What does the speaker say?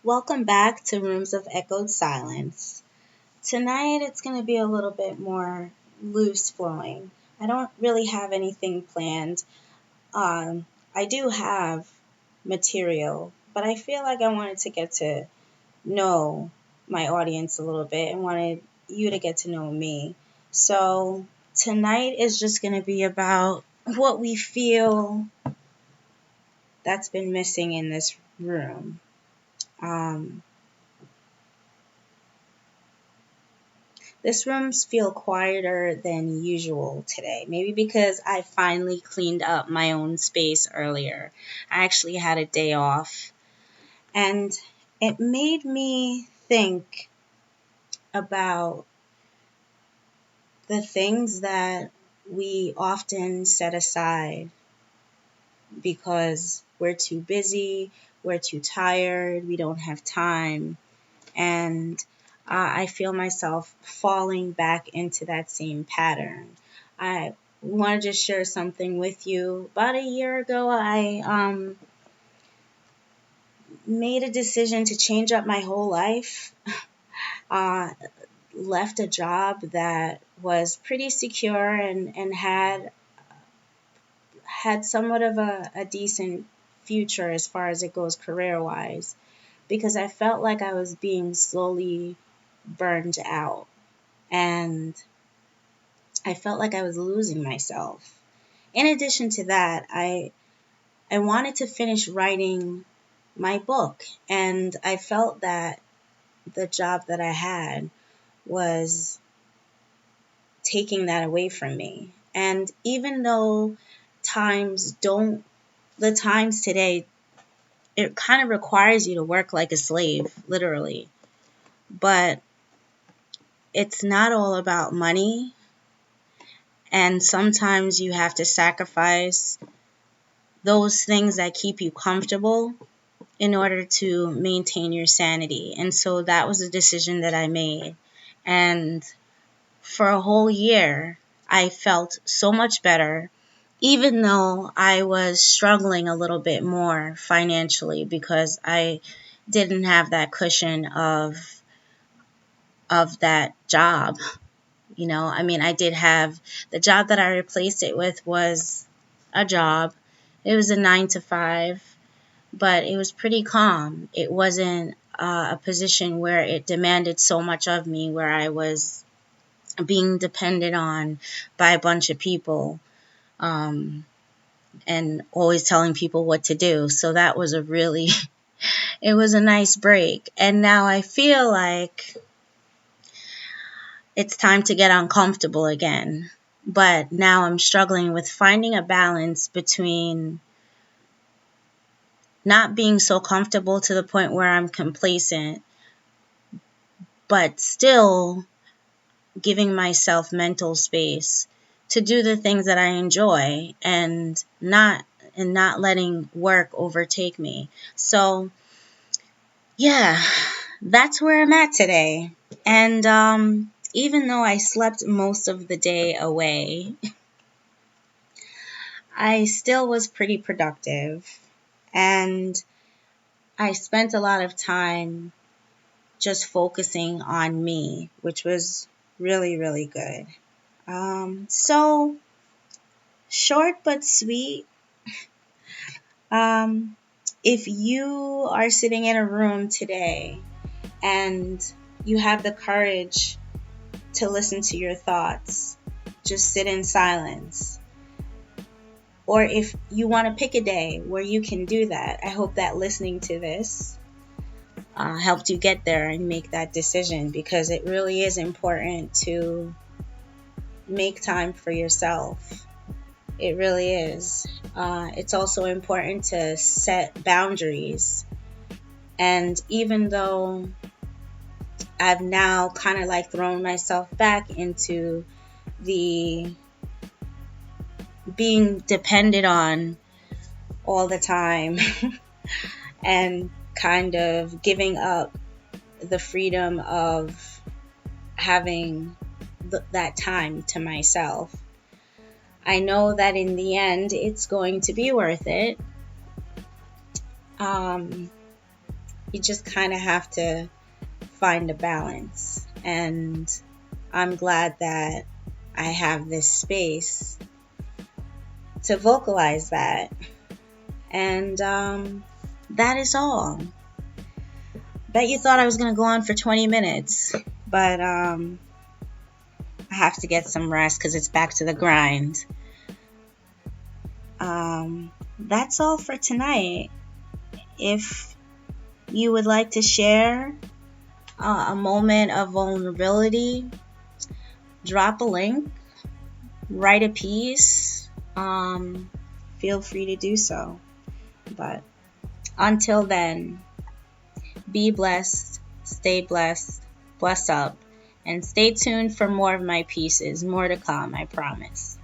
Welcome back to Rooms of Echoed Silence. Tonight it's going to be a little bit more loose flowing. I don't really have anything planned. I do have material, but I feel like I wanted to get to know my audience a little bit and wanted you to get to know me. So tonight is just going to be about what we feel that's been missing in this room. Um, This room's feel quieter than usual today. Maybe because I finally cleaned up my own space earlier. I actually had a day off. And it made me think about the things that we often set aside because we're too busy, we're too tired, we don't have time. And I feel myself falling back into that same pattern. I want to just share something with you. About a year ago, I made a decision to change up my whole life. Uh, Left a job that was pretty secure and had somewhat of a decent future as far as it goes career wise, because I felt like I was being slowly burned out. And I felt like I was losing myself. In addition to that, I wanted to finish writing my book, and I felt that the job that I had was taking that away from me. And even though the times today, it kind of requires you to work like a slave, literally. But it's not all about money. And sometimes you have to sacrifice those things that keep you comfortable in order to maintain your sanity. And so that was a decision that I made. And for a whole year, I felt so much better, even though I was struggling a little bit more financially because I didn't have that cushion of that job. I did have the job that I replaced it with was a job. It was a 9 to 5, but it was pretty calm. It wasn't a position where it demanded so much of me, where I was being depended on by a bunch of people and always telling people what to do. So that was it was a nice break. And now I feel like it's time to get uncomfortable again. But now I'm struggling with finding a balance between not being so comfortable to the point where I'm complacent, but still giving myself mental space to do the things that I enjoy and not letting work overtake me. So, yeah, that's where I'm at today. And even though I slept most of the day away, I still was pretty productive. And I spent a lot of time just focusing on me, which was really, really good. So short but sweet. If you are sitting in a room today and you have the courage to listen to your thoughts, just sit in silence. Or if you want to pick a day where you can do that, I hope that listening to this helped you get there and make that decision, because it really is important to make time for yourself. It really is. It's also important to set boundaries. And even though I've now kind of like thrown myself back into the being depended on all the time and kind of giving up the freedom of having that time to myself, I know that in the end it's going to be worth it. You just kind of have to find a balance. And I'm glad that I have this space to vocalize that. And that is all. Bet you thought I was going to go on for 20 minutes, but I have to get some rest because it's back to the grind. That's all for tonight. If you would like to share a moment of vulnerability, drop a link, write a piece, feel free to do so. But until then, be blessed, stay blessed, bless up, and stay tuned for more of my pieces. More to come, I promise.